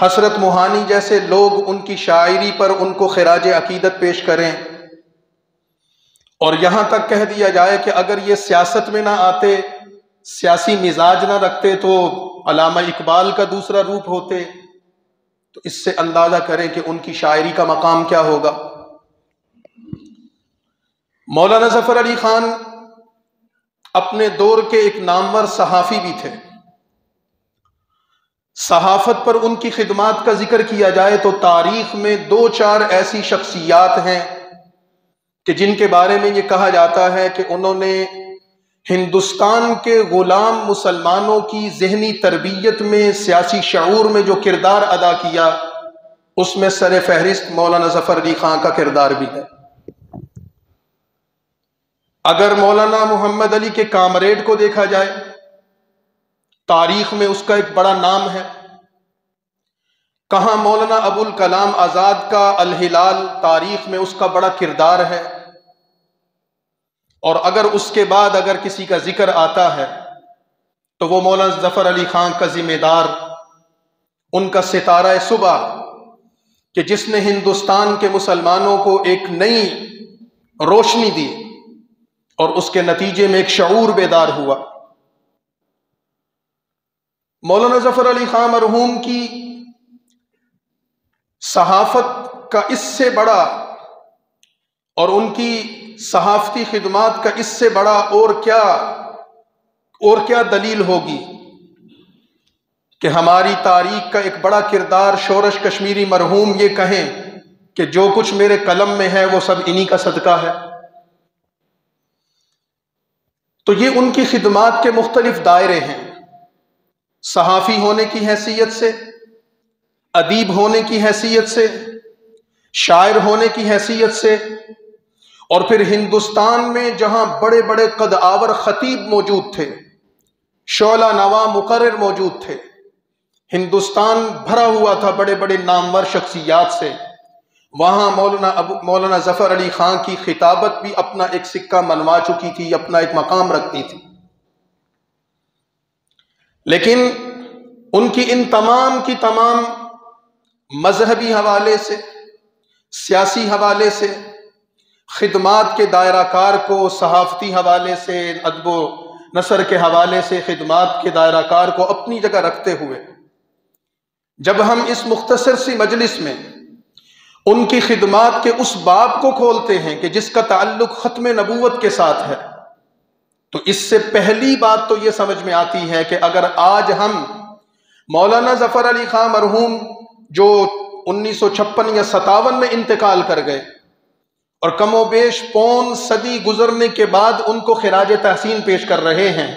حسرت موہانی جیسے لوگ ان کی شاعری پر ان کو خراج عقیدت پیش کریں، اور یہاں تک کہہ دیا جائے کہ اگر یہ سیاست میں نہ آتے، سیاسی مزاج نہ رکھتے تو علامہ اقبال کا دوسرا روپ ہوتے، تو اس سے اندازہ کریں کہ ان کی شاعری کا مقام کیا ہوگا۔ مولانا ظفر علی خان اپنے دور کے ایک نامور صحافی بھی تھے۔ صحافت پر ان کی خدمات کا ذکر کیا جائے تو تاریخ میں 2-4 ایسی شخصیات ہیں کہ جن کے بارے میں یہ کہا جاتا ہے کہ انہوں نے ہندوستان کے غلام مسلمانوں کی ذہنی تربیت میں، سیاسی شعور میں جو کردار ادا کیا، اس میں سر فہرست مولانا ظفر علی خان کا کردار بھی ہے۔ اگر مولانا محمد علی کے کامریڈ کو دیکھا جائے، تاریخ میں اس کا ایک بڑا نام ہے۔ کہاں مولانا ابو الکلام آزاد کا الہلال، تاریخ میں اس کا بڑا کردار ہے۔ اور اگر اس کے بعد اگر کسی کا ذکر آتا ہے تو وہ مولانا ظفر علی خان کا ذمہ دار، ان کا ستارہ صبح، کہ جس نے ہندوستان کے مسلمانوں کو ایک نئی روشنی دی اور اس کے نتیجے میں ایک شعور بیدار ہوا۔ مولانا ظفر علی خان مرحوم کی صحافت کا اس سے بڑا، اور ان کی صحافتی خدمات کا اس سے بڑا اور کیا دلیل ہوگی کہ ہماری تاریخ کا ایک بڑا کردار شورش کشمیری مرحوم یہ کہیں کہ جو کچھ میرے قلم میں ہے وہ سب انہی کا صدقہ ہے۔ تو یہ ان کی خدمات کے مختلف دائرے ہیں، صحافی ہونے کی حیثیت سے، ادیب ہونے کی حیثیت سے، شاعر ہونے کی حیثیت سے، اور پھر ہندوستان میں جہاں بڑے بڑے قد آور خطیب موجود تھے، شعلہ نوا مقرر موجود تھے، ہندوستان بھرا ہوا تھا بڑے بڑے نامور شخصیات سے، وہاں مولانا ظفر علی خان کی خطابت بھی اپنا ایک سکہ منوا چکی تھی، اپنا ایک مقام رکھتی تھی۔ لیکن ان کی ان تمام کی تمام مذہبی حوالے سے، سیاسی حوالے سے، خدمات کے دائرہ کار کو صحافتی حوالے سے، ادب و نثر کے حوالے سے خدمات کے دائرہ کار کو اپنی جگہ رکھتے ہوئے، جب ہم اس مختصر سی مجلس میں ان کی خدمات کے اس باب کو کھولتے ہیں کہ جس کا تعلق ختم نبوت کے ساتھ ہے، تو اس سے پہلی بات تو یہ سمجھ میں آتی ہے کہ اگر آج ہم مولانا ظفر علی خان مرحوم جو 1956 یا 57 میں انتقال کر گئے، اور کم و بیش پون صدی گزرنے کے بعد ان کو خراج تحسین پیش کر رہے ہیں،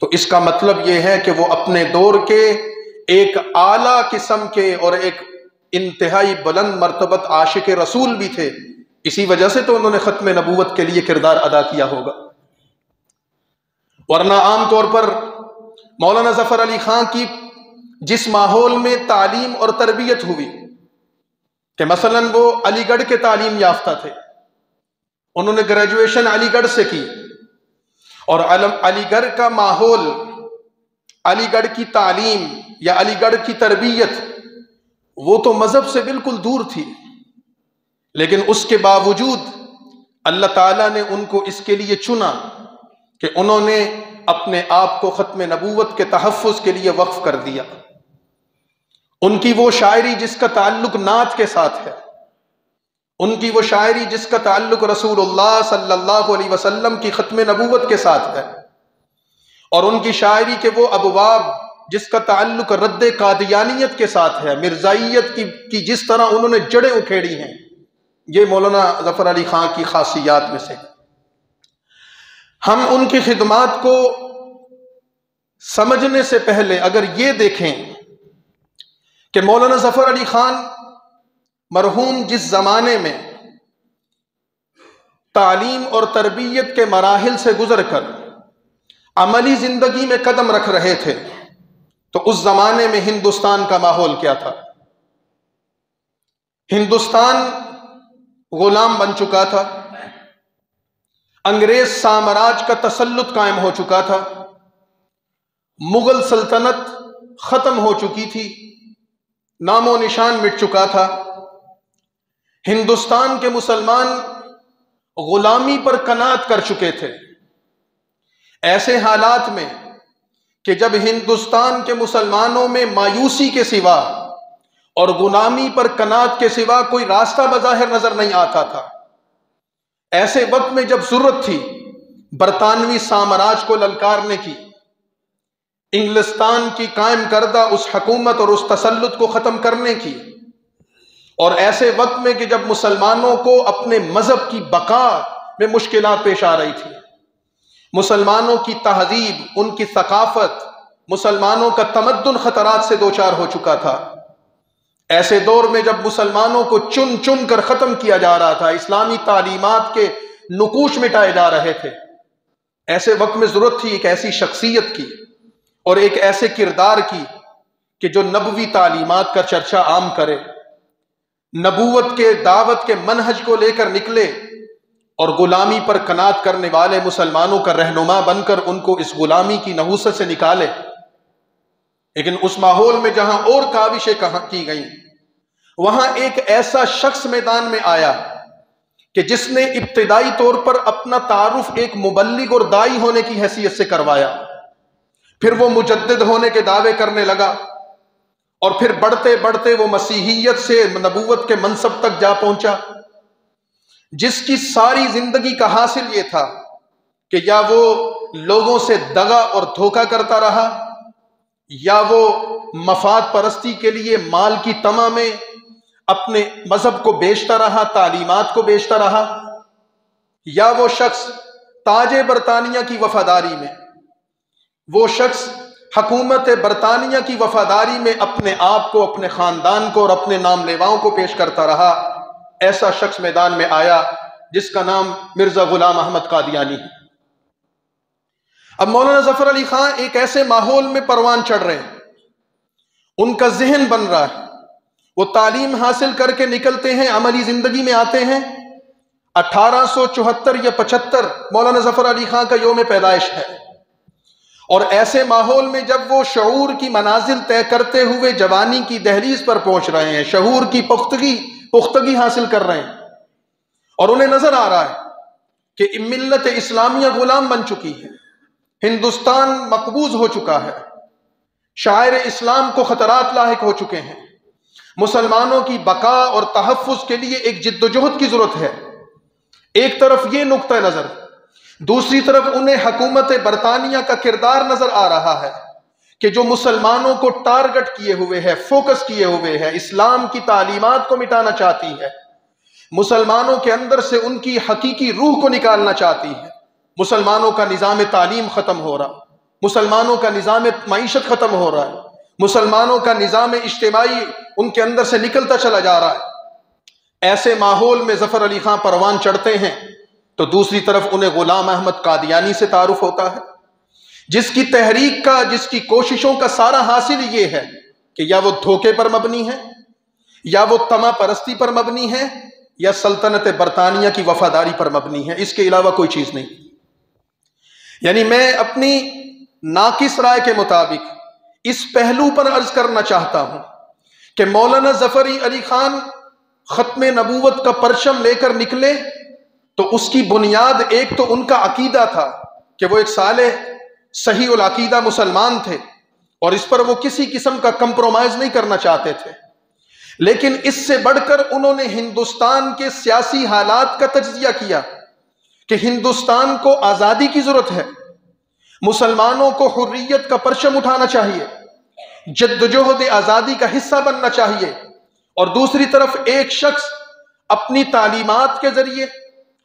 تو اس کا مطلب یہ ہے کہ وہ اپنے دور کے ایک اعلیٰ قسم کے اور ایک انتہائی بلند مرتبت عاشق رسول بھی تھے۔ اسی وجہ سے تو انہوں نے ختم نبوت کے لیے کردار ادا کیا ہوگا، ورنہ عام طور پر مولانا ظفر علی خان کی جس ماحول میں تعلیم اور تربیت ہوئی، کہ مثلاً وہ علی گڑھ کے تعلیم یافتہ تھے، انہوں نے گریجویشن علی گڑھ سے کی، اور علی گڑھ کا ماحول، علی گڑھ کی تعلیم یا علی گڑھ کی تربیت وہ تو مذہب سے بالکل دور تھی، لیکن اس کے باوجود اللہ تعالیٰ نے ان کو اس کے لیے چنا کہ انہوں نے اپنے آپ کو ختم نبوت کے تحفظ کے لیے وقف کر دیا۔ ان کی وہ شاعری جس کا تعلق نعت کے ساتھ ہے، ان کی وہ شاعری جس کا تعلق رسول اللہ صلی اللہ علیہ وسلم کی ختم نبوت کے ساتھ ہے، اور ان کی شاعری کے وہ ابواب جس کا تعلق رد قادیانیت کے ساتھ ہے، مرزائیت کی جس طرح انہوں نے جڑیں اکھیڑی ہیں، یہ مولانا ظفر علی خان کی خاصیات میں سے۔ ہم ان کی خدمات کو سمجھنے سے پہلے اگر یہ دیکھیں کہ مولانا ظفر علی خان مرحوم جس زمانے میں تعلیم اور تربیت کے مراحل سے گزر کر عملی زندگی میں قدم رکھ رہے تھے، تو اس زمانے میں ہندوستان کا ماحول کیا تھا؟ ہندوستان غلام بن چکا تھا، انگریز سامراج کا تسلط قائم ہو چکا تھا، مغل سلطنت ختم ہو چکی تھی، نام و نشان مٹ چکا تھا۔ ہندوستان کے مسلمان غلامی پر قناعت کر چکے تھے۔ ایسے حالات میں کہ جب ہندوستان کے مسلمانوں میں مایوسی کے سوا اور غلامی پر قناعت کے سوا کوئی راستہ بظاہر نظر نہیں آتا تھا، ایسے وقت میں جب ضرورت تھی برطانوی سامراج کو للکارنے کی، انگلستان کی قائم کردہ اس حکومت اور اس تسلط کو ختم کرنے کی، اور ایسے وقت میں کہ جب مسلمانوں کو اپنے مذہب کی بقا میں مشکلات پیش آ رہی تھی، مسلمانوں کی تہذیب، ان کی ثقافت، مسلمانوں کا تمدن خطرات سے دوچار ہو چکا تھا، ایسے دور میں جب مسلمانوں کو چن چن کر ختم کیا جا رہا تھا، اسلامی تعلیمات کے نقوش مٹائے جا رہے تھے، ایسے وقت میں ضرورت تھی ایک ایسی شخصیت کی اور ایک ایسے کردار کی کہ جو نبوی تعلیمات کا چرچا عام کرے، نبوت کے دعوت کے منہج کو لے کر نکلے اور غلامی پر قناعت کرنے والے مسلمانوں کا رہنما بن کر ان کو اس غلامی کی نحوست سے نکالے۔ لیکن اس ماحول میں جہاں اور کاوشیں کی گئیں، وہاں ایک ایسا شخص میدان میں آیا کہ جس نے ابتدائی طور پر اپنا تعارف ایک مبلغ اور داعی ہونے کی حیثیت سے کروایا، پھر وہ مجدد ہونے کے دعوے کرنے لگا، اور پھر بڑھتے بڑھتے وہ مسیحیت سے نبوت کے منصب تک جا پہنچا، جس کی ساری زندگی کا حاصل یہ تھا کہ یا وہ لوگوں سے دغا اور دھوکہ کرتا رہا، یا وہ مفاد پرستی کے لیے مال کی طمع میں اپنے مذہب کو بیچتا رہا، تعلیمات کو بیچتا رہا، یا وہ شخص تاج برطانیہ کی وفاداری میں، وہ شخص حکومت برطانیہ کی وفاداری میں اپنے آپ کو، اپنے خاندان کو اور اپنے نام لیواؤں کو پیش کرتا رہا۔ ایسا شخص میدان میں آیا جس کا نام مرزا غلام احمد قادیانی ہے۔ اب مولانا ظفر علی خان ایک ایسے ماحول میں پروان چڑھ رہے ہیں، ان کا ذہن بن رہا ہے، وہ تعلیم حاصل کر کے نکلتے ہیں، عملی زندگی میں آتے ہیں۔ 1874 یا 75 مولانا ظفر علی خان کا یوم پیدائش ہے، اور ایسے ماحول میں جب وہ شعور کی منازل طے کرتے ہوئے جوانی کی دہلیز پر پہنچ رہے ہیں، شعور کی پختگی حاصل کر رہے ہیں، اور انہیں نظر آ رہا ہے کہ ملت اسلامیہ غلام بن چکی ہے، ہندوستان مقبوض ہو چکا ہے، شاعر اسلام کو خطرات لاحق ہو چکے ہیں، مسلمانوں کی بقا اور تحفظ کے لیے ایک جد و جہد کی ضرورت ہے۔ ایک طرف یہ نقطہ نظر، دوسری طرف انہیں حکومت برطانیہ کا کردار نظر آ رہا ہے کہ جو مسلمانوں کو ٹارگٹ کیے ہوئے ہے، فوکس کیے ہوئے ہے، اسلام کی تعلیمات کو مٹانا چاہتی ہے، مسلمانوں کے اندر سے ان کی حقیقی روح کو نکالنا چاہتی ہے، مسلمانوں کا نظام تعلیم ختم ہو رہا، مسلمانوں کا نظام معیشت ختم ہو رہا ہے، مسلمانوں کا نظام اجتماعی ان کے اندر سے نکلتا چلا جا رہا ہے۔ ایسے ماحول میں ظفر علی خان پروان چڑھتے ہیں تو دوسری طرف انہیں غلام احمد قادیانی سے تعارف ہوتا ہے، جس کی تحریک کا، جس کی کوششوں کا سارا حاصل یہ ہے کہ یا وہ دھوکے پر مبنی ہے، یا وہ طمع پرستی پر مبنی ہے، یا سلطنت برطانیہ کی وفاداری پر مبنی ہے، اس کے علاوہ کوئی چیز نہیں۔ یعنی میں اپنی ناقص رائے کے مطابق اس پہلو پر عرض کرنا چاہتا ہوں کہ مولانا ظفر علی خان ختم نبوت کا پرچم لے کر نکلے تو اس کی بنیاد ایک تو ان کا عقیدہ تھا کہ وہ ایک صالح صحیح العقیدہ مسلمان تھے، اور اس پر وہ کسی قسم کا کمپرومائز نہیں کرنا چاہتے تھے، لیکن اس سے بڑھ کر انہوں نے ہندوستان کے سیاسی حالات کا تجزیہ کیا کہ ہندوستان کو آزادی کی ضرورت ہے، مسلمانوں کو حریت کا پرچم اٹھانا چاہیے، جدوجہد آزادی کا حصہ بننا چاہیے، اور دوسری طرف ایک شخص اپنی تعلیمات کے ذریعے،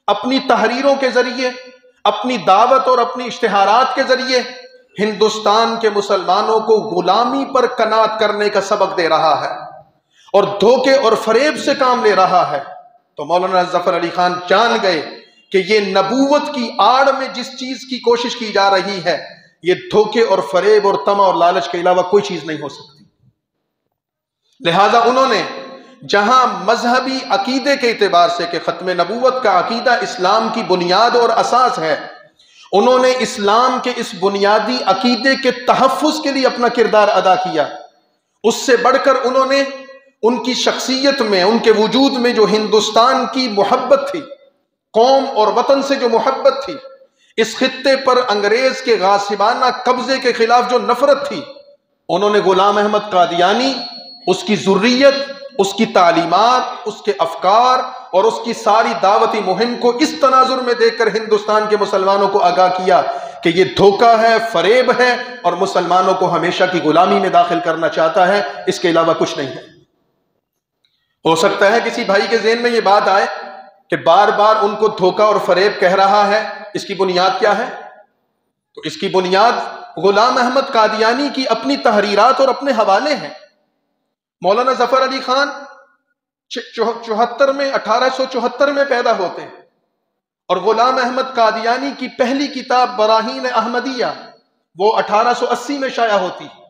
اپنی تحریروں کے ذریعے، اپنی دعوت اور اپنی اشتہارات کے ذریعے ہندوستان کے مسلمانوں کو غلامی پر قناعت کرنے کا سبق دے رہا ہے اور دھوکے اور فریب سے کام لے رہا ہے۔ تو مولانا ظفر علی خان جان گئے کہ یہ نبوت کی آڑ میں جس چیز کی کوشش کی جا رہی ہے، یہ دھوکے اور فریب اور طمع اور لالچ کے علاوہ کوئی چیز نہیں ہو سکتی۔ لہذا انہوں نے جہاں مذہبی عقیدے کے اعتبار سے کہ ختم نبوت کا عقیدہ اسلام کی بنیاد اور اساس ہے، انہوں نے اسلام کے اس بنیادی عقیدے کے تحفظ کے لیے اپنا کردار ادا کیا۔ اس سے بڑھ کر انہوں نے ان کی شخصیت میں، ان کے وجود میں جو ہندوستان کی محبت تھی، قوم اور وطن سے جو محبت تھی، اس خطے پر انگریز کے غاصبانہ قبضے کے خلاف جو نفرت تھی، انہوں نے غلام احمد قادیانی، اس کی ذریت، اس کی تعلیمات، اس کے افکار اور اس کی ساری دعوتی مہم کو اس تناظر میں دیکھ کر ہندوستان کے مسلمانوں کو آگاہ کیا کہ یہ دھوکہ ہے، فریب ہے اور مسلمانوں کو ہمیشہ کی غلامی میں داخل کرنا چاہتا ہے، اس کے علاوہ کچھ نہیں ہے۔ ہو سکتا ہے کسی بھائی کے ذہن میں یہ بات آئے کہ بار بار ان کو دھوکہ اور فریب کہہ رہا ہے، اس کی بنیاد کیا ہے؟ تو اس کی بنیاد غلام احمد قادیانی کی اپنی تحریرات اور اپنے حوالے ہیں۔ مولانا ظفر علی خان 1874 میں پیدا ہوتے ہیں اور غلام احمد قادیانی کی پہلی کتاب براہین احمدیہ وہ 1880 میں شائع ہوتی ہے،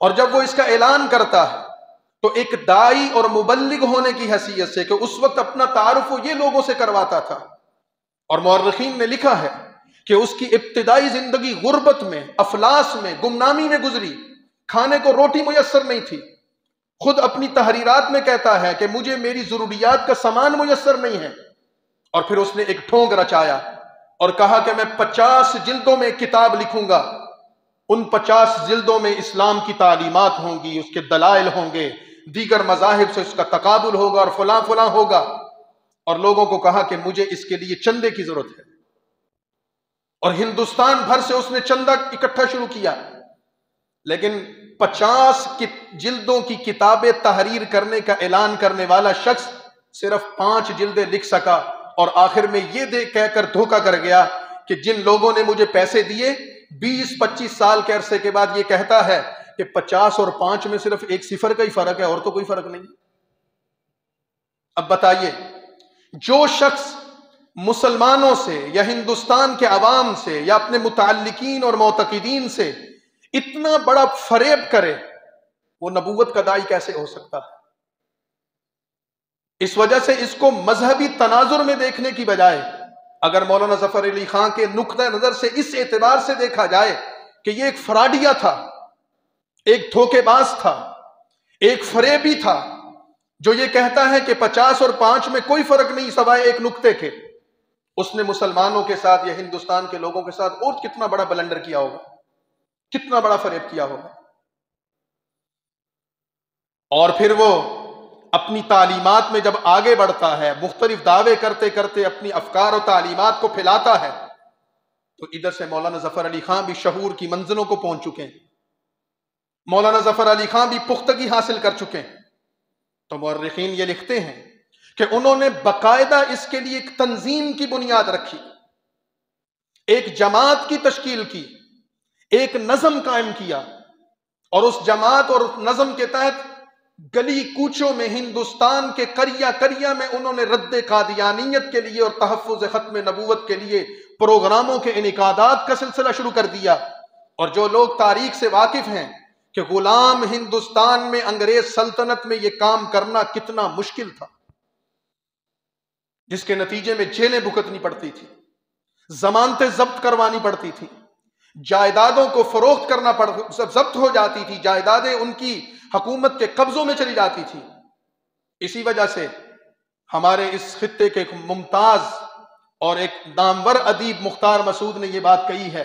اور جب وہ اس کا اعلان کرتا ہے تو ایک داعی اور مبلغ ہونے کی حیثیت سے، کہ اس وقت اپنا تعارف وہ یہ لوگوں سے کرواتا تھا، اور مورخین نے لکھا ہے کہ اس کی ابتدائی زندگی غربت میں، افلاس میں، گمنامی میں گزری، کھانے کو روٹی میسر نہیں تھی۔ خود اپنی تحریرات میں کہتا ہے کہ مجھے میری ضروریات کا سامان میسر نہیں ہے، اور پھر اس نے ایک ڈھونگ رچایا اور کہا کہ میں 50 جلدوں میں ایک کتاب لکھوں گا، ان 50 جلدوں میں اسلام کی تعلیمات ہوں گی، اس کے دلائل ہوں گے، دیگر مذاہب سے اس کا تقابل ہوگا اور فلاں فلاں ہوگا، اور لوگوں کو کہا کہ مجھے اس کے لیے چندے کی ضرورت ہے، اور ہندوستان بھر سے اس نے چندہ اکٹھا شروع کیا، لیکن 50 جلدوں کی کتابیں تحریر کرنے کا اعلان کرنے والا شخص صرف 5 جلدیں لکھ سکا، اور آخر میں یہ کہہ کر دھوکہ کر گیا کہ جن لوگوں نے مجھے پیسے دیے 20-25 سال کے عرصے کے بعد یہ کہتا ہے کہ 50 اور 5 میں صرف ایک صفر کا ہی فرق ہے، اور تو کوئی فرق نہیں۔ اب بتائیے، جو شخص مسلمانوں سے یا ہندوستان کے عوام سے یا اپنے متعلقین اور معتقدین سے اتنا بڑا فریب کرے، وہ نبوت کا داعی کیسے ہو سکتا ہے؟ اس وجہ سے اس کو مذہبی تناظر میں دیکھنے کی بجائے اگر مولانا ظفر علی خان کے نقطہ نظر سے اس اعتبار سے دیکھا جائے کہ یہ ایک فراڈیا تھا، ایک دھوکے باز تھا، ایک فریبی تھا، جو یہ کہتا ہے کہ 50 اور 5 میں کوئی فرق نہیں سوائے ایک نقطے کے، اس نے مسلمانوں کے ساتھ یا ہندوستان کے لوگوں کے ساتھ اور کتنا بڑا بلنڈر کیا ہوگا، کتنا بڑا فریب کیا ہوگا۔ اور پھر وہ اپنی تعلیمات میں جب آگے بڑھتا ہے، مختلف دعوے کرتے کرتے اپنی افکار و تعلیمات کو پھیلاتا ہے، تو ادھر سے مولانا ظفر علی خان بھی شعور کی منزلوں کو پہنچ چکے ہیں، مولانا ظفر علی خان بھی پختگی حاصل کر چکے ہیں۔ تو مورخین یہ لکھتے ہیں کہ انہوں نے باقاعدہ اس کے لیے ایک تنظیم کی بنیاد رکھی، ایک جماعت کی تشکیل کی، ایک نظم قائم کیا، اور اس جماعت اور نظم کے تحت گلی کوچوں میں ہندوستان کے قریہ قریہ میں انہوں نے رد قادیانیت کے لیے اور تحفظ ختم نبوت کے لیے پروگراموں کے انعقادات کا سلسلہ شروع کر دیا۔ اور جو لوگ تاریخ سے واقف ہیں کہ غلام ہندوستان میں انگریز سلطنت میں یہ کام کرنا کتنا مشکل تھا، جس کے نتیجے میں جیلیں بھگتنی پڑتی تھی، ضمانتیں ضبط کروانی پڑتی تھی، جائیدادوں کو فروخت کرنا ضبط ہو جاتی تھی، جائیدادیں ان کی حکومت کے قبضوں میں چلی جاتی تھی۔ اسی وجہ سے ہمارے اس خطے کے ایک ممتاز اور ایک نامور ادیب مختار مسعود نے یہ بات کہی ہے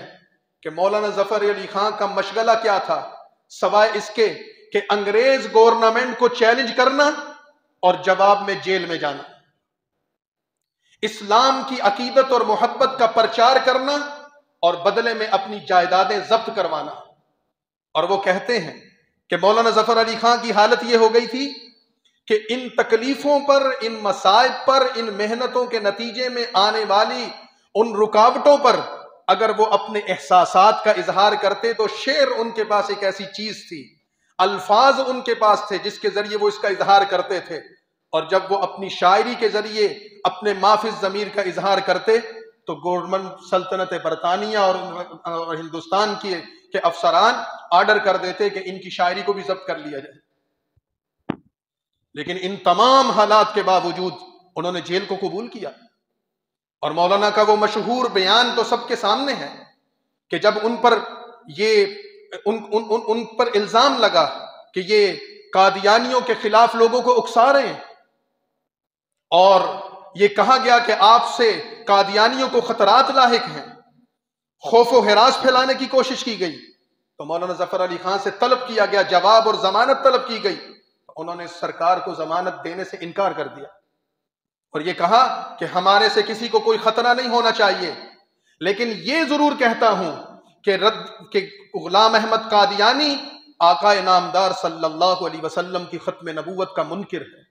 کہ مولانا ظفر علی خان کا مشغلہ کیا تھا سوائے اس کے کہ انگریز گورنمنٹ کو چیلنج کرنا اور جواب میں جیل میں جانا، اسلام کی عقیدت اور محبت کا پرچار کرنا اور بدلے میں اپنی جائیدادیں ضبط کروانا۔ اور وہ کہتے ہیں کہ مولانا ظفر علی خان کی حالت یہ ہو گئی تھی کہ ان تکلیفوں پر، ان مصائب پر، ان محنتوں کے نتیجے میں آنے والی ان رکاوٹوں پر اگر وہ اپنے احساسات کا اظہار کرتے تو شعر ان کے پاس ایک ایسی چیز تھی، الفاظ ان کے پاس تھے جس کے ذریعے وہ اس کا اظہار کرتے تھے، اور جب وہ اپنی شاعری کے ذریعے اپنے مافز ضمیر کا اظہار کرتے تو گورنمنٹ سلطنت برطانیہ اور ہندوستان کے افسران آرڈر کر دیتے کہ ان کی شاعری کو بھی ضبط کر لیا جائے۔ لیکن ان تمام حالات کے باوجود انہوں نے جیل کو قبول کیا، اور مولانا کا وہ مشہور بیان تو سب کے سامنے ہے کہ جب ان پر الزام لگا کہ یہ قادیانیوں کے خلاف لوگوں کو اکسا رہے ہیں، اور یہ کہا گیا کہ آپ سے قادیانیوں کو خطرات لاحق ہیں، خوف و ہراس پھیلانے کی کوشش کی گئی، تو مولانا ظفر علی خان سے طلب کیا گیا، جواب اور ضمانت طلب کی گئی، انہوں نے سرکار کو ضمانت دینے سے انکار کر دیا اور یہ کہا کہ ہمارے سے کسی کو کوئی خطرہ نہیں ہونا چاہیے، لیکن یہ ضرور کہتا ہوں کہ غلام احمد قادیانی آقا نامدار صلی اللہ علیہ وسلم کی ختم نبوت کا منکر ہے،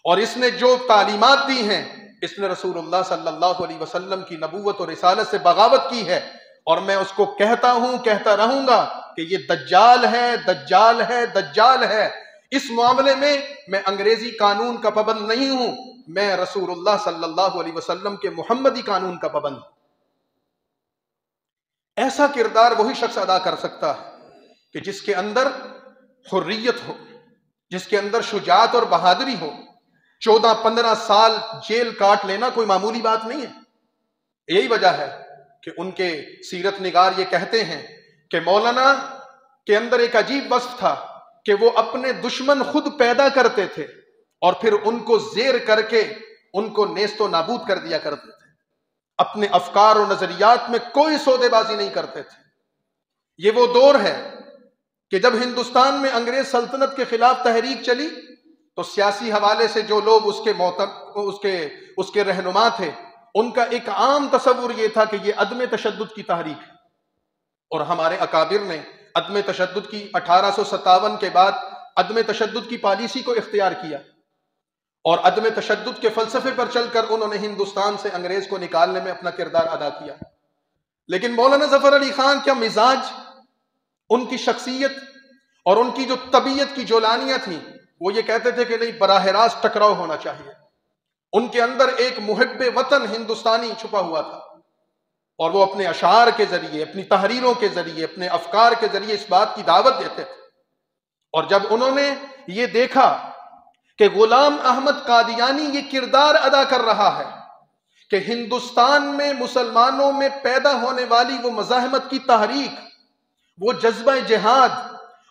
اور اس نے جو تعلیمات دی ہیں، اس نے رسول اللہ صلی اللہ علیہ وسلم کی نبوت اور رسالت سے بغاوت کی ہے، اور میں اس کو کہتا ہوں، کہتا رہوں گا کہ یہ دجال ہے، دجال ہے، دجال ہے۔ اس معاملے میں میں انگریزی قانون کا پابند نہیں ہوں، میں رسول اللہ صلی اللہ علیہ وسلم کے محمدی قانون کا پابند ہوں۔ ایسا کردار وہی شخص ادا کر سکتا ہے کہ جس کے اندر حریت ہو، جس کے اندر شجاعت اور بہادری ہو۔ 14-15 سال جیل کاٹ لینا کوئی معمولی بات نہیں ہے۔ یہی وجہ ہے کہ ان کے سیرت نگار یہ کہتے ہیں کہ مولانا کے اندر ایک عجیب وصف تھا کہ وہ اپنے دشمن خود پیدا کرتے تھے اور پھر ان کو زیر کر کے ان کو نیست و نابود کر دیا کرتے تھے، اپنے افکار و نظریات میں کوئی سودے بازی نہیں کرتے تھے۔ یہ وہ دور ہے کہ جب ہندوستان میں انگریز سلطنت کے خلاف تحریک چلی تو سیاسی حوالے سے جو لوگ اس کے رہنما تھے، ان کا ایک عام تصور یہ تھا کہ یہ عدم تشدد کی تحریک ہے، اور ہمارے اکابر نے عدم تشدد کی 1857 کے بعد عدم تشدد کی پالیسی کو اختیار کیا، اور عدم تشدد کے فلسفے پر چل کر انہوں نے ہندوستان سے انگریز کو نکالنے میں اپنا کردار ادا کیا۔ لیکن مولانا ظفر علی خان کا مزاج، ان کی شخصیت اور ان کی جو طبیعت کی جولانیاں تھیں، وہ یہ کہتے تھے کہ نہیں، براہ راست ٹکراؤ ہونا چاہیے۔ ان کے اندر ایک محب وطن ہندوستانی چھپا ہوا تھا، اور وہ اپنے اشعار کے ذریعے، اپنی تحریروں کے ذریعے، اپنے افکار کے ذریعے اس بات کی دعوت دیتے تھے۔ اور جب انہوں نے یہ دیکھا کہ غلام احمد قادیانی یہ کردار ادا کر رہا ہے کہ ہندوستان میں مسلمانوں میں پیدا ہونے والی وہ مزاحمت کی تحریک، وہ جذبہ جہاد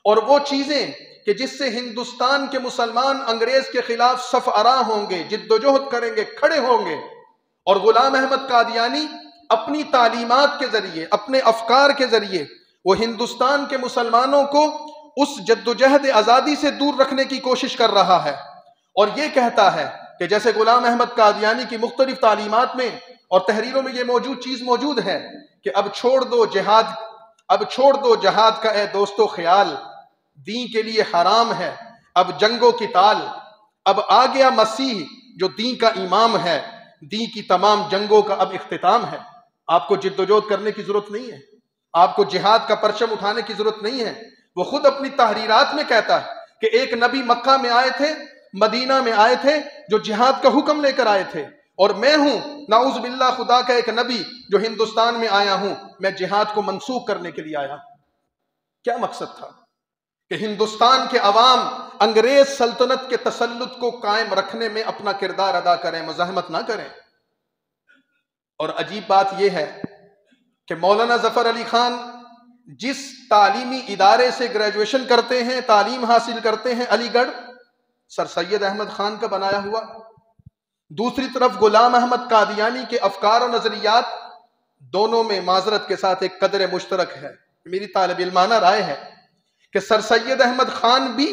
اور وہ چیزیں کہ جس سے ہندوستان کے مسلمان انگریز کے خلاف صف آرا ہوں گے، جد و جہد کریں گے، کھڑے ہوں گے، اور غلام احمد قادیانی اپنی تعلیمات کے ذریعے، اپنے افکار کے ذریعے وہ ہندوستان کے مسلمانوں کو اس جد و جہد آزادی سے دور رکھنے کی کوشش کر رہا ہے، اور یہ کہتا ہے کہ جیسے غلام احمد قادیانی کی مختلف تعلیمات میں اور تحریروں میں یہ چیز موجود ہے کہ اب چھوڑ دو جہاد کا اے دوستو خیال، دین کے لیے حرام ہے اب جنگ و قتال، اب آ گیا مسیح جو دین کا امام ہے، دین کی تمام جنگوں کا اب اختتام ہے۔ آپ کو جد و جہد کرنے کی ضرورت نہیں ہے، آپ کو جہاد کا پرچم اٹھانے کی ضرورت نہیں ہے۔ وہ خود اپنی تحریرات میں کہتا ہے کہ ایک نبی مکہ میں آئے تھے، مدینہ میں آئے تھے، جو جہاد کا حکم لے کر آئے تھے، اور میں ہوں نعوذ باللہ خدا کا ایک نبی جو ہندوستان میں آیا ہوں، میں جہاد کو منسوخ کرنے کے لیے آیا۔ کیا مقصد تھا؟ کہ ہندوستان کے عوام انگریز سلطنت کے تسلط کو قائم رکھنے میں اپنا کردار ادا کریں، مزاحمت نہ کریں۔ اور عجیب بات یہ ہے کہ مولانا ظفر علی خان جس تعلیمی ادارے سے گریجویشن کرتے ہیں، تعلیم حاصل کرتے ہیں، علی گڑھ، سر سید احمد خان کا بنایا ہوا، دوسری طرف غلام احمد قادیانی کے افکار و نظریات، دونوں میں معذرت کے ساتھ ایک قدر مشترک ہے۔ میری طالب علمانہ رائے ہے کہ سر سید احمد خان بھی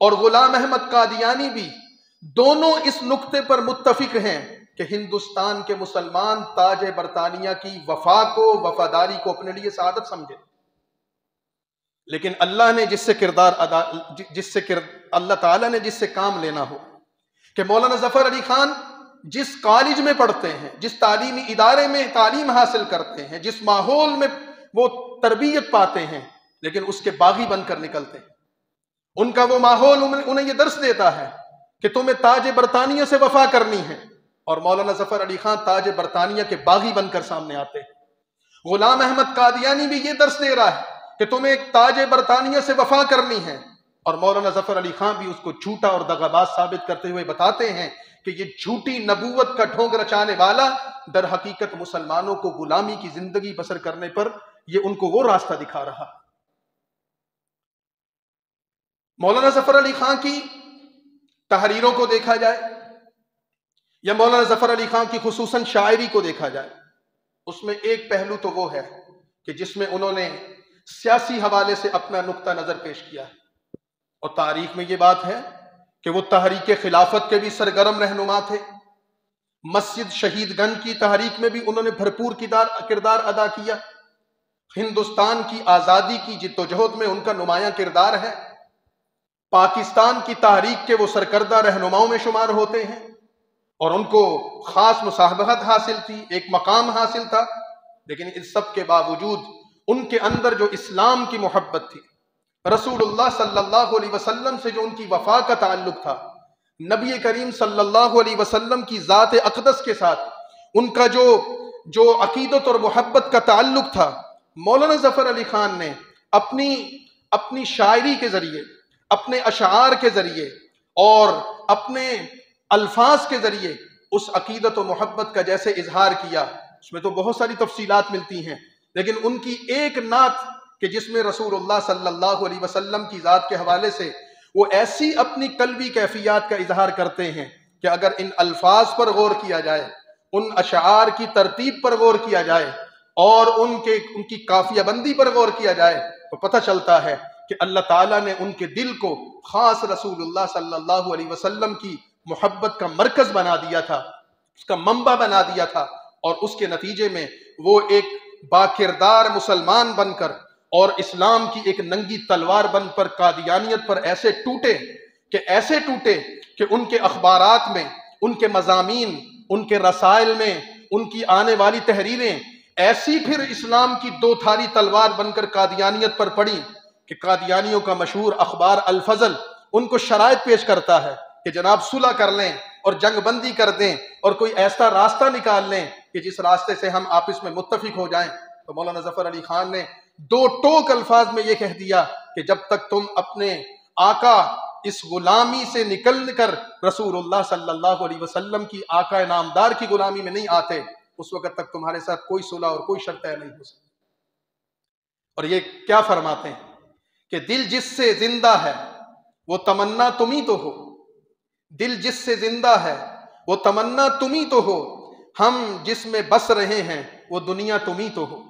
اور غلام احمد قادیانی بھی دونوں اس نقطے پر متفق ہیں کہ ہندوستان کے مسلمان تاج برطانیہ کی وفا کو، وفاداری کو اپنے لیے سعادت سمجھے، لیکن اللہ نے اللہ تعالیٰ نے جس سے کام لینا ہو، کہ مولانا ظفر علی خان جس کالج میں پڑھتے ہیں، جس تعلیمی ادارے میں تعلیم حاصل کرتے ہیں، جس ماحول میں وہ تربیت پاتے ہیں، لیکن اس کے باغی بن کر نکلتے ہیں۔ ان کا وہ ماحول انہیں یہ درس دیتا ہے کہ تمہیں تاج برطانیہ سے وفا کرنی ہے، اور مولانا ظفر علی خان تاج برطانیہ کے باغی بن کر سامنے آتے ہیں۔ غلام احمد قادیانی بھی یہ درس دے رہا ہے کہ تمہیں ایک تاج برطانیہ سے وفا کرنی ہے، اور مولانا ظفر علی خان بھی اس کو جھوٹا اور دغاباز ثابت کرتے ہوئے بتاتے ہیں کہ یہ جھوٹی نبوت کا ڈھونگ رچانے والا در حقیقت مسلمانوں کو غلامی کی زندگی بسر کرنے پر یہ ان کو وہ راستہ دکھا رہا۔ مولانا ظفر علی خان کی تحریروں کو دیکھا جائے یا مولانا ظفر علی خان کی خصوصاً شاعری کو دیکھا جائے، اس میں ایک پہلو تو وہ ہے کہ جس میں انہوں نے سیاسی حوالے سے اپنا نقطہ نظر پیش کیا ہے، اور تاریخ میں یہ بات ہے کہ وہ تحریک خلافت کے بھی سرگرم رہنما تھے۔ مسجد شہید گنج کی تحریک میں بھی انہوں نے بھرپور کردار ادا کیا۔ ہندوستان کی آزادی کی جد و جہد میں ان کا نمایاں کردار ہے۔ پاکستان کی تحریک کے وہ سرکردہ رہنماؤں میں شمار ہوتے ہیں، اور ان کو خاص مصاحبت حاصل تھی، ایک مقام حاصل تھا، لیکن اس سب کے باوجود ان کے اندر جو اسلام کی محبت تھی، رسول اللہ صلی اللہ علیہ وسلم سے جو ان کی وفا کا تعلق تھا، نبی کریم صلی اللہ علیہ وسلم کی ذات اقدس کے ساتھ ان کا جو عقیدت اور محبت کا تعلق تھا، مولانا ظفر علی خان نے اپنی شاعری کے ذریعے، اپنے اشعار کے ذریعے اور اپنے الفاظ کے ذریعے اس عقیدت و محبت کا جیسے اظہار کیا، اس میں تو بہت ساری تفصیلات ملتی ہیں، لیکن ان کی ایک نعت کہ جس میں رسول اللہ صلی اللہ علیہ وسلم کی ذات کے حوالے سے وہ ایسی اپنی قلبی کیفیات کا اظہار کرتے ہیں کہ اگر ان الفاظ پر غور کیا جائے، ان اشعار کی ترتیب پر غور کیا جائے اور ان کی قافیہ بندی پر غور کیا جائے تو پتہ چلتا ہے کہ اللہ تعالیٰ نے ان کے دل کو خاص رسول اللہ صلی اللہ علیہ وسلم کی محبت کا مرکز بنا دیا تھا، اس کا منبع بنا دیا تھا، اور اس کے نتیجے میں وہ ایک باکردار مسلمان بن کر اور اسلام کی ایک ننگی تلوار بن پر قادیانیت پر ایسے ٹوٹے کہ ان کے اخبارات میں، ان کے مضامین، ان کے رسائل میں، ان کی آنے والی تحریریں ایسی پھر اسلام کی دو دھاری تلوار بن کر قادیانیت پر پڑی کہ قادیانیوں کا مشہور اخبار الفضل ان کو شرائط پیش کرتا ہے کہ جناب صلح کر لیں اور جنگ بندی کر دیں اور کوئی ایسا راستہ نکال لیں کہ جس راستے سے ہم آپس میں متفق ہو جائیں۔ تو مولانا ظفر علی خان نے دو ٹوک الفاظ میں یہ کہہ دیا کہ جب تک تم اپنے آقا اس غلامی سے نکل کر رسول اللہ صلی اللہ علیہ وسلم کی آقا نامدار کی غلامی میں نہیں آتے، اس وقت تک تمہارے ساتھ کوئی صلح اور کوئی شرط طے نہیں ہو سکتی۔ اور یہ کیا فرماتے ہیں کہ دل جس سے زندہ ہے وہ تمنا تم ہی تو ہو، دل جس سے زندہ ہے وہ تمنا تم ہی تو ہو، ہم جس میں بس رہے ہیں وہ دنیا تم ہی تو ہو۔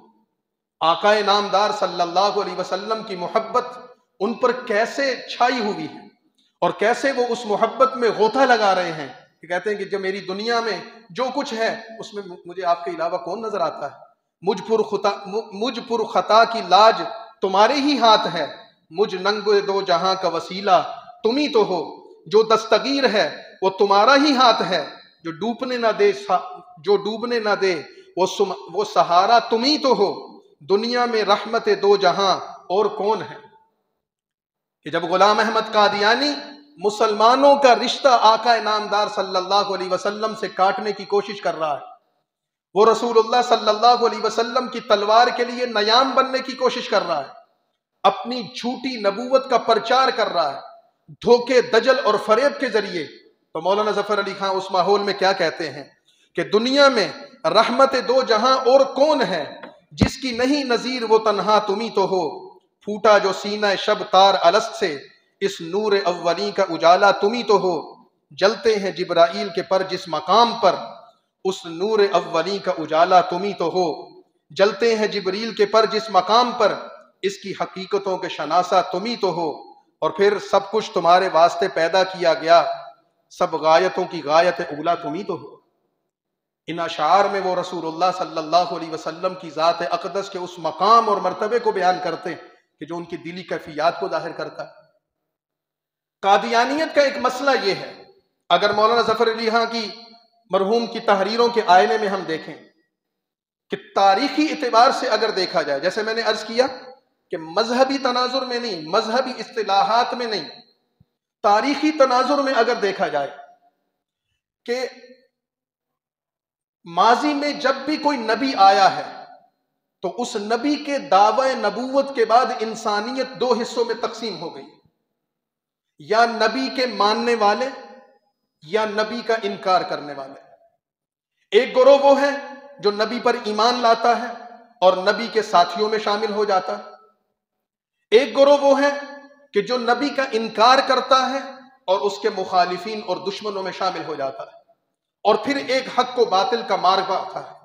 آقا نامدار صلی اللہ علیہ وسلم کی محبت ان پر کیسے چھائی ہوئی ہے اور کیسے وہ اس محبت میں غوطہ لگا رہے ہیں کہ کہتے ہیں کہ جب میری دنیا میں جو کچھ ہے اس میں مجھے آپ کے علاوہ کون نظر آتا ہے، مجھ پر خطا کی لاج تمہارے ہی ہاتھ ہے، مجھ ننگ دو جہاں کا وسیلہ تم ہی تو ہو، جو دستگیر ہے وہ تمہارا ہی ہاتھ ہے، جو ڈوبنے نہ دے وہ سہارا تم ہی تو ہو، دنیا میں رحمت دو جہاں اور کون ہے۔ کہ جب غلام احمد قادیانی مسلمانوں کا رشتہ آقا نامدار صلی اللہ علیہ وسلم سے کاٹنے کی کوشش کر رہا ہے، وہ رسول اللہ صلی اللہ علیہ وسلم کی تلوار کے لیے نیام بننے کی کوشش کر رہا ہے، اپنی جھوٹی نبوت کا پرچار کر رہا ہے دھوکے دجل اور فریب کے ذریعے، تو مولانا ظفر علی خان اس ماحول میں کیا کہتے ہیں کہ دنیا میں رحمت دو جہاں اور کون ہے، جس کی نہیں نظیر وہ تنہا تم ہی تو ہو، پھوٹا جو سینہ شب تار الست سے اس نور اولی کا اجالا تم ہی تو ہو، جلتے ہیں جبرائیل کے پر جس مقام پر اس نور اولی کا اجالا تم ہی تو ہو، جلتے ہیں جبریل کے پر جس مقام پر اس کی حقیقتوں کے شناسہ تم ہی تو ہو، اور پھر سب کچھ تمہارے واسطے پیدا کیا گیا، سب غایتوں کی غایت اولا تم ہی تو ہو۔ ان اشعار میں وہ رسول اللہ صلی اللہ علیہ وسلم کی ذات اقدس کے اس مقام اور مرتبے کو بیان کرتے ہیں کہ جو ان کی دلی کیفیات کو ظاہر کرتا ہے۔ قادیانیت کا ایک مسئلہ یہ ہے، اگر مولانا ظفر علی خان کی مرحوم کی تحریروں کے آئینے میں ہم دیکھیں کہ تاریخی اعتبار سے اگر دیکھا جائے، جیسے میں نے عرض کیا کہ مذہبی تناظر میں نہیں، مذہبی اصطلاحات میں نہیں، تاریخی تناظر میں اگر دیکھا جائے کہ ماضی میں جب بھی کوئی نبی آیا ہے تو اس نبی کے دعوی نبوت کے بعد انسانیت دو حصوں میں تقسیم ہو گئی، یا نبی کے ماننے والے یا نبی کا انکار کرنے والے۔ ایک گروہ وہ ہے جو نبی پر ایمان لاتا ہے اور نبی کے ساتھیوں میں شامل ہو جاتا ہے، ایک گروہ وہ ہے کہ جو نبی کا انکار کرتا ہے اور اس کے مخالفین اور دشمنوں میں شامل ہو جاتا ہے، اور پھر ایک حق کو باطل کا مارگ آتا ہے۔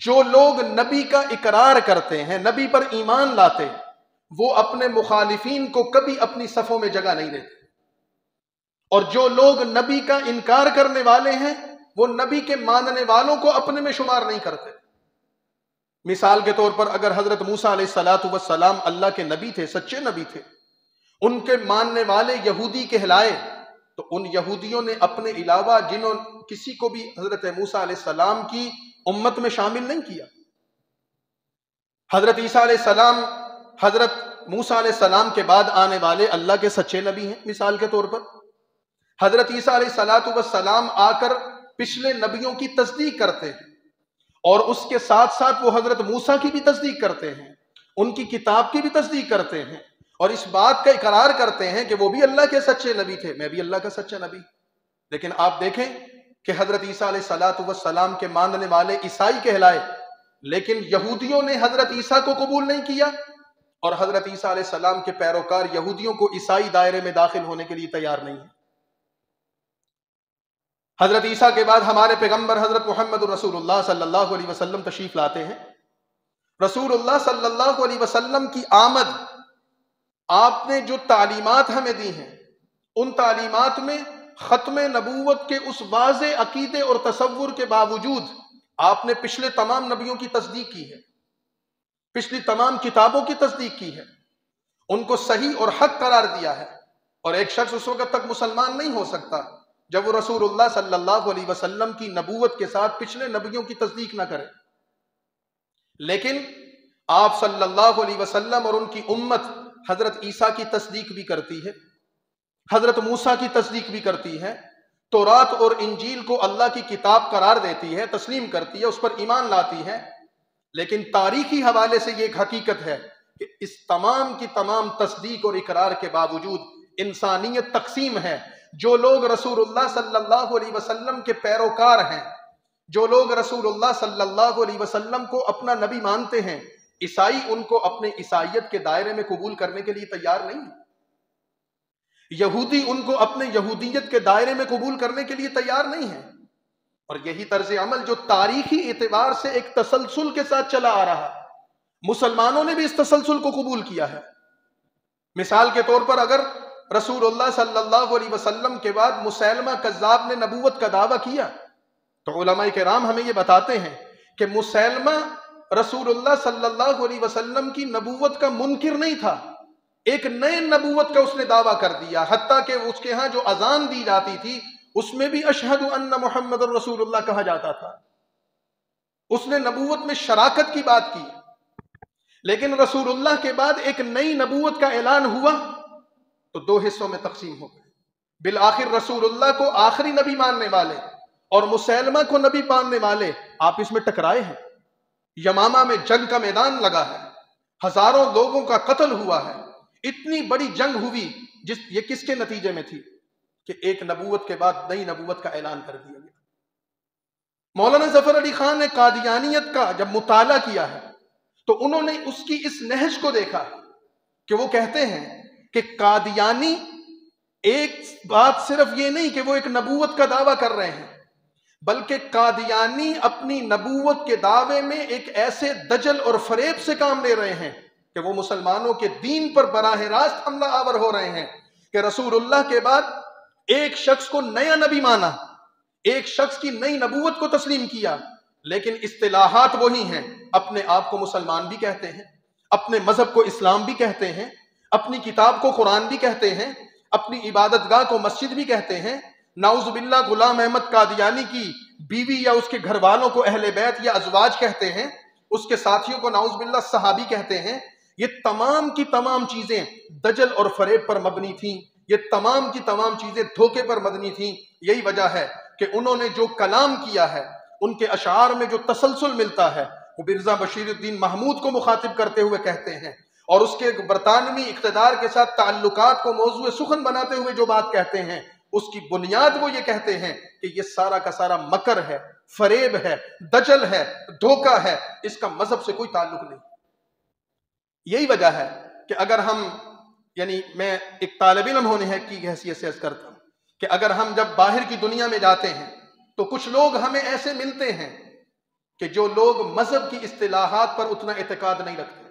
جو لوگ نبی کا اقرار کرتے ہیں، نبی پر ایمان لاتے ہیں، وہ اپنے مخالفین کو کبھی اپنی صفوں میں جگہ نہیں دیتے، اور جو لوگ نبی کا انکار کرنے والے ہیں وہ نبی کے ماننے والوں کو اپنے میں شمار نہیں کرتے۔ مثال کے طور پر اگر حضرت موسیٰ علیہ السلام اللہ کے نبی تھے، سچے نبی تھے، ان کے ماننے والے یہودی کہلائے، تو ان یہودیوں نے اپنے علاوہ جنہوں کسی کو بھی حضرت موسیٰ علیہ السلام کی امت میں شامل نہیں کیا۔ حضرت عیسیٰ علیہ السلام حضرت موسیٰ علیہ السلام کے بعد آنے والے اللہ کے سچے نبی ہیں۔ مثال کے طور پر حضرت عیسیٰ علیہ السلام آ کر پچھلے نبیوں کی تصدیق کرتے ہیں، اور اس کے ساتھ ساتھ وہ حضرت موسیٰ کی بھی تصدیق کرتے ہیں، ان کی کتاب کی بھی تصدیق کرتے ہیں، اور اس بات کا اقرار کرتے ہیں کہ وہ بھی اللہ کے سچے نبی تھے، میں بھی اللہ کا سچا نبی۔ لیکن آپ دیکھیں کہ حضرت عیسیٰ علیہ السلام کے ماننے والے عیسائی کہلائے، لیکن یہودیوں نے حضرت عیسیٰ کو قبول نہیں کیا، اور حضرت عیسیٰ علیہ السلام کے پیروکار یہودیوں کو عیسائی دائرے میں داخل ہونے کے لیے تیار نہیں ہیں۔ حضرت عیسیٰ کے بعد ہمارے پیغمبر حضرت محمد رسول اللہ صلی اللہ علیہ وسلم تشریف لاتے ہیں۔ رسول اللہ صلی اللہ علیہ وسلم کی آمد، آپ نے جو تعلیمات ہمیں دی ہیں، ان تعلیمات میں ختم نبوت کے اس واضح عقیدے اور تصور کے باوجود آپ نے پچھلے تمام نبیوں کی تصدیق کی ہے، پچھلی تمام کتابوں کی تصدیق کی ہے، ان کو صحیح اور حق قرار دیا ہے، اور ایک شخص اس وقت تک مسلمان نہیں ہو سکتا جب وہ رسول اللہ صلی اللہ علیہ وسلم کی نبوت کے ساتھ پچھلے نبیوں کی تصدیق نہ کرے۔ لیکن آپ صلی اللہ علیہ وسلم اور ان کی امت حضرت عیسیٰ کی تصدیق بھی کرتی ہے، حضرت موسیٰ کی تصدیق بھی کرتی ہے، تورات اور انجیل کو اللہ کی کتاب قرار دیتی ہے، تسلیم کرتی ہے، اس پر ایمان لاتی ہے۔ لیکن تاریخی حوالے سے یہ ایک حقیقت ہے کہ اس تمام کی تمام تصدیق اور اقرار کے باوجود انسانیت تقسیم ہے۔ جو لوگ رسول اللہ صلی اللہ علیہ وسلم کے پیروکار ہیں، جو لوگ رسول اللہ صلی اللہ علیہ وسلم کو اپنا نبی مانتے ہیں، عیسائی ان کو اپنے عیسائیت کے دائرے میں قبول کرنے کے لیے تیار نہیں ہے، یہودی ان کو اپنے یہودیت کے دائرے میں قبول کرنے کے لیے تیار نہیں ہے، اور یہی طرز عمل جو تاریخی اعتبار سے ایک تسلسل کے ساتھ چلا آ رہا ہے، مسلمانوں نے بھی اس تسلسل کو قبول کیا ہے۔ مثال کے طور پر اگر رسول اللہ صلی اللہ علیہ وسلم کے بعد مسیلمہ کذاب نے نبوت کا دعویٰ کیا، تو علماء کرام ہمیں یہ بتاتے ہیں کہ مسیلمہ رسول اللہ صلی اللہ علیہ وسلم کی نبوت کا منکر نہیں تھا، ایک نئے نبوت کا اس نے دعویٰ کر دیا، حتیٰ کہ اس کے ہاں جو اذان دی جاتی تھی اس میں بھی اشہد ان محمد رسول اللہ کہا جاتا تھا، اس نے نبوت میں شراکت کی بات کی۔ لیکن رسول اللہ کے بعد ایک نئی نبوت کا اعلان ہوا تو دو حصوں میں تقسیم ہو گئے، بالآخر رسول اللہ کو آخری نبی ماننے والے اور مسیلمہ کو نبی ماننے والے آپس میں ٹکرائے ہیں، یمامہ میں جنگ کا میدان لگا ہے، ہزاروں لوگوں کا قتل ہوا ہے، اتنی بڑی جنگ ہوئی یہ کس کے نتیجے میں تھی کہ ایک نبوت کے بعد نئی نبوت کا اعلان کر دیا گیا۔ مولانا ظفر علی خان نے قادیانیت کا جب مطالعہ کیا ہے تو انہوں نے اس کی اس نہج کو دیکھا کہ وہ کہتے ہیں کہ قادیانی ایک بات صرف یہ نہیں کہ وہ ایک نبوت کا دعویٰ کر رہے ہیں، بلکہ قادیانی اپنی نبوت کے دعوے میں ایک ایسے دجل اور فریب سے کام لے رہے ہیں کہ وہ مسلمانوں کے دین پر براہ راست حملہ آور ہو رہے ہیں کہ رسول اللہ کے بعد ایک شخص کو نیا نبی مانا، ایک شخص کی نئی نبوت کو تسلیم کیا، لیکن اصطلاحات وہی ہیں، اپنے آپ کو مسلمان بھی کہتے ہیں، اپنے مذہب کو اسلام بھی کہتے ہیں، اپنی کتاب کو قرآن بھی کہتے ہیں، اپنی عبادت گاہ کو مسجد بھی کہتے ہیں، نعوذ باللہ غلام احمد قادیانی کی بیوی یا اس کے گھر والوں کو اہل بیت یا ازواج کہتے ہیں، اس کے ساتھیوں کو نعوذ باللہ صحابی کہتے ہیں۔ یہ تمام کی تمام چیزیں دجل اور فریب پر مبنی تھیں، یہ تمام کی تمام چیزیں دھوکے پر مبنی تھیں۔ یہی وجہ ہے کہ انہوں نے جو کلام کیا ہے، ان کے اشعار میں جو تسلسل ملتا ہے، وہ مرزا بشیر الدین محمود کو مخاطب کرتے ہوئے کہتے ہیں، اور اس کے برطانوی اقتدار کے ساتھ تعلقات کو موضوع سخن بناتے ہوئے جو بات کہتے ہیں، اس کی بنیاد وہ یہ کہتے ہیں کہ یہ سارا کا سارا مکر ہے، فریب ہے، دجل ہے، دھوکہ ہے، اس کا مذہب سے کوئی تعلق نہیں۔ یہی وجہ ہے کہ اگر ہم یعنی میں ایک طالب علم ہونے کی حیثیت سے عرض کرتا ہوں کہ اگر ہم جب باہر کی دنیا میں جاتے ہیں تو کچھ لوگ ہمیں ایسے ملتے ہیں کہ جو لوگ مذہب کی اصطلاحات پر اتنا اعتقاد نہیں رکھتے،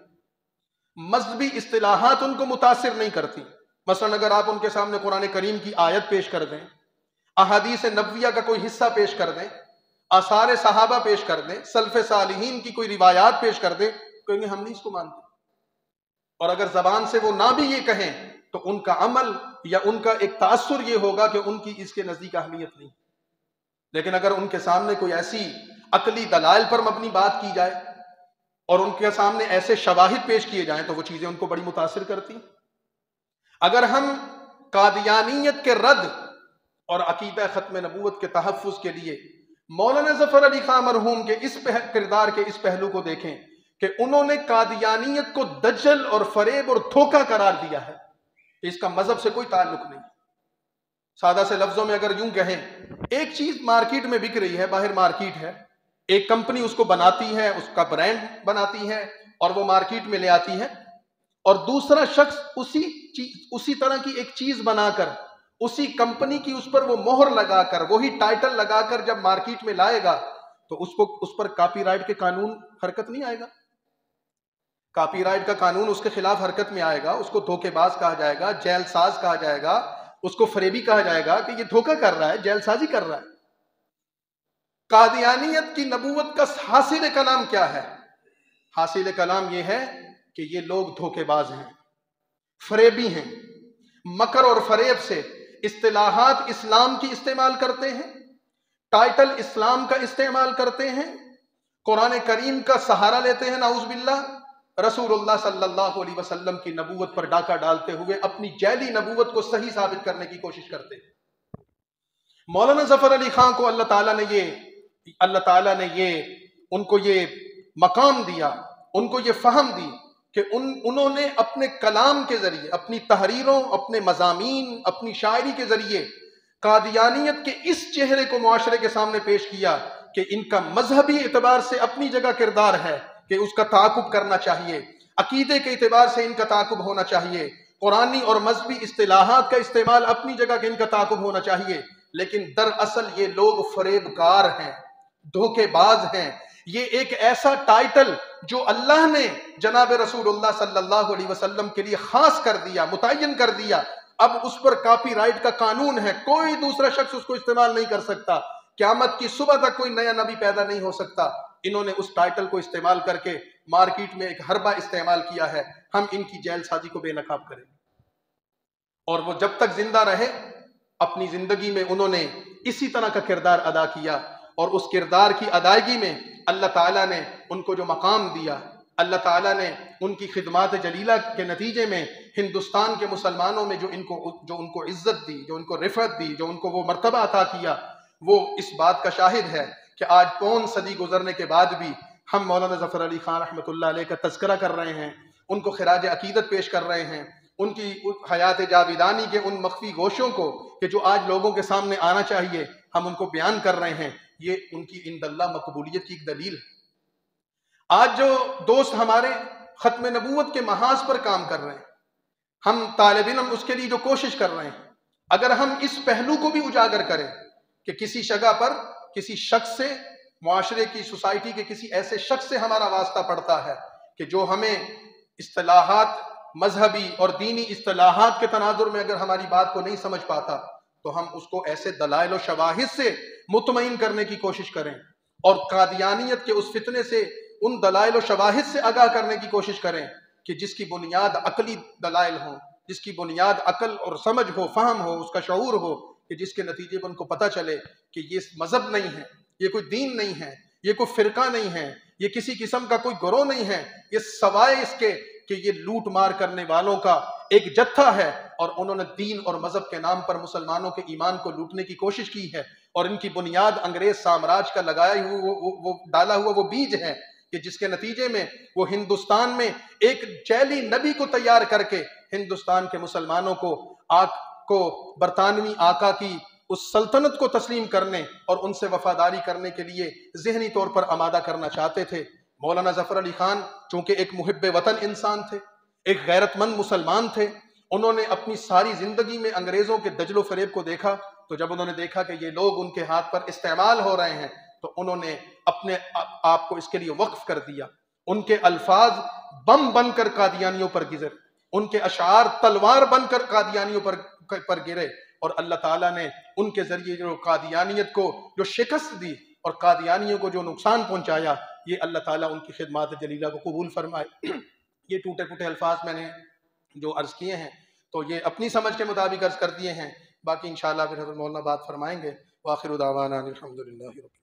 مذہبی اصطلاحات ان کو متاثر نہیں کرتی. مثلا اگر آپ ان کے سامنے قرآن کریم کی آیت پیش کر دیں، احادیث نبویہ کا کوئی حصہ پیش کر دیں، آثار صحابہ پیش کر دیں، سلف صالحین کی کوئی روایات پیش کر دیں، کہیں گے ہم نہیں اس کو مانتے. اور اگر زبان سے وہ نہ بھی یہ کہیں تو ان کا عمل یا ان کا ایک تاثر یہ ہوگا کہ ان کی اس کے نزدیک اہمیت نہیں. لیکن اگر ان کے سامنے کوئی ایسی عقلی دلائل پر مبنی بات کی جائے اور ان کے سامنے ایسے شواہد پیش کیے جائیں تو وہ چیزیں ان کو بڑی متاثر کرتی. اگر ہم قادیانیت کے رد اور عقیدہ ختم نبوت کے تحفظ کے لیے مولانا ظفر علی خان مرحوم کے اس کردار کے اس پہلو کو دیکھیں کہ انہوں نے قادیانیت کو دجل اور فریب اور دھوکہ قرار دیا ہے، اس کا مذہب سے کوئی تعلق نہیں. سادہ سے لفظوں میں اگر یوں کہیں، ایک چیز مارکیٹ میں بک رہی ہے، باہر مارکیٹ ہے، ایک کمپنی اس کو بناتی ہے، اس کا برانڈ بناتی ہے اور وہ مارکیٹ میں لے آتی ہے، اور دوسرا شخص اسی طرح کی ایک چیز بنا کر اسی کمپنی کی اس پر وہ مہر لگا کر وہی ٹائٹل لگا کر جب مارکیٹ میں لائے گا تو اس پر کاپی رائٹ کے قانون حرکت نہیں آئے گا. کاپی رائٹ کا قانون اس کے خلاف حرکت میں آئے گا، اس کو دھوکے باز کہا جائے گا، جیل ساز کہا جائے گا، اس کو فریبی کہا جائے گا کہ یہ دھوکہ کر رہا ہے، جیل سازی کر رہا ہے. قادیانیت کی نبوت کا حاصل کلام کیا ہے؟ حاصل کلام یہ ہے کہ یہ لوگ دھوکے باز ہیں، فریبی ہیں، مکر اور فریب سے اصطلاحات اسلام کی استعمال کرتے ہیں، ٹائٹل اسلام کا استعمال کرتے ہیں، قرآن کریم کا سہارا لیتے ہیں، نعوذ باللہ، رسول اللہ صلی اللہ علیہ وسلم کی نبوت پر ڈاکہ ڈالتے ہوئے اپنی جعلی نبوت کو صحیح ثابت کرنے کی کوشش کرتے ہیں. مولانا ظفر علی خان کو اللہ تعالیٰ نے ان کو یہ مقام دیا، ان کو یہ فہم دی کہ انہوں نے اپنے کلام کے ذریعے، اپنی تحریروں، اپنے مضامین، اپنی شاعری کے ذریعے قادیانیت کے اس چہرے کو معاشرے کے سامنے پیش کیا کہ ان کا مذہبی اعتبار سے اپنی جگہ کردار ہے کہ اس کا تعاقب کرنا چاہیے، عقیدے کے اعتبار سے ان کا تعاقب ہونا چاہیے، قرآنی اور مذہبی اصطلاحات کا استعمال اپنی جگہ کہ ان کا تعاقب ہونا چاہیے. لیکن دراصل یہ لوگ فریب کار ہیں، دھوکے باز ہیں. یہ ایک ایسا ٹائٹل جو اللہ نے جناب رسول اللہ صلی اللہ علیہ وسلم کے لیے خاص کر دیا، متعین کر دیا، اب اس پر کاپی رائٹ کا قانون ہے، کوئی دوسرا شخص اس کو استعمال نہیں کر سکتا، قیامت کی صبح تک کوئی نیا نبی پیدا نہیں ہو سکتا. انہوں نے اس ٹائٹل کو استعمال کر کے مارکیٹ میں ایک حربہ استعمال کیا ہے. ہم ان کی جیل سازی کو بے نقاب کریں، اور وہ جب تک زندہ رہے اپنی زندگی میں انہوں نے اسی طرح کا کردار ادا کیا، اور اس کردار کی ادائیگی میں اللہ تعالیٰ نے ان کو جو مقام دیا، اللہ تعالیٰ نے ان کی خدمات جلیلہ کے نتیجے میں ہندوستان کے مسلمانوں میں جو ان کو عزت دی، جو ان کو رفعت دی، جو ان کو وہ مرتبہ عطا کیا، وہ اس بات کا شاہد ہے کہ آج پون صدی گزرنے کے بعد بھی ہم مولانا ظفر علی خان رحمۃ اللہ علیہ کا تذکرہ کر رہے ہیں، ان کو خراج عقیدت پیش کر رہے ہیں، ان کی حیات جاویدانی کے ان مخفی گوشوں کو کہ جو آج لوگوں کے سامنے آنا چاہیے ہم ان کو بیان کر رہے ہیں. یہ ان کی عند اللہ مقبولیت کی ایک دلیل ہے. آج جو دوست ہمارے ختم نبوت کے محاذ پر کام کر رہے ہیں، ہم طالب علم اس کے لیے جو کوشش کر رہے ہیں، اگر ہم اس پہلو کو بھی اجاگر کریں کہ کسی جگہ پر کسی شخص سے، معاشرے کی، سوسائٹی کے کسی ایسے شخص سے ہمارا واسطہ پڑتا ہے کہ جو ہمیں اصطلاحات، مذہبی اور دینی اصطلاحات کے تناظر میں اگر ہماری بات کو نہیں سمجھ پاتا تو ہم اس کو ایسے دلائل و شواہد سے مطمئن کرنے کی کوشش کریں، اور قادیانیت کے اس فتنے سے ان دلائل و شواہد سے آگاہ کرنے کی کوشش کریں کہ جس کی بنیاد عقلی دلائل ہوں، جس کی بنیاد عقل اور سمجھ ہو، فہم ہو، اس کا شعور ہو، کہ جس کے نتیجے پر ان کو پتہ چلے کہ یہ مذہب نہیں ہے، یہ کوئی دین نہیں ہے، یہ کوئی فرقہ نہیں ہے، یہ کسی قسم کا کوئی گروہ نہیں ہے، یہ سوائے اس کے کہ یہ لوٹ مار کرنے والوں کا ایک جتھا ہے، اور انہوں نے دین اور مذہب کے نام پر مسلمانوں کے ایمان کو لوٹنے کی کوشش کی ہے، اور ان کی بنیاد انگریز سامراج کا لگایا ہوا وہ ڈالا ہوا وہ بیج ہے کہ جس کے نتیجے میں وہ ہندوستان میں ایک جعلی نبی کو تیار کر کے ہندوستان کے مسلمانوں کو برطانوی آقا کی اس سلطنت کو تسلیم کرنے اور ان سے وفاداری کرنے کے لیے ذہنی طور پر آمادہ کرنا چاہتے تھے. مولانا ظفر علی خان چونکہ ایک محب وطن انسان تھے، ایک غیرت مند مسلمان تھے، انہوں نے اپنی ساری زندگی میں انگریزوں کے دجل و فریب کو دیکھا، تو جب انہوں نے دیکھا کہ یہ لوگ ان کے ہاتھ پر استعمال ہو رہے ہیں تو انہوں نے اپنے آپ کو اس کے لیے وقف کر دیا۔ ان کے الفاظ بم بن کر قادیانیوں پر گزر، ان کے اشعار تلوار بن کر قادیانیوں پر گرے، اور اللہ تعالیٰ نے ان کے ذریعے جو قادیانیت کو جو شکست دی اور قادیانیوں کو جو نقصان پہنچایا، یہ اللہ تعالیٰ ان کی خدمات جلیلہ کو قبول فرمائے۔ یہ ٹوٹے پھوٹے الفاظ میں نے جو عرض کیے ہیں تو یہ اپنی سمجھ کے مطابق عرض کر دیے ہیں، باقی انشاءاللہ پھر حضرت مولانا بات فرمائیں گے۔ وآخر دعوانا الحمدللہ رب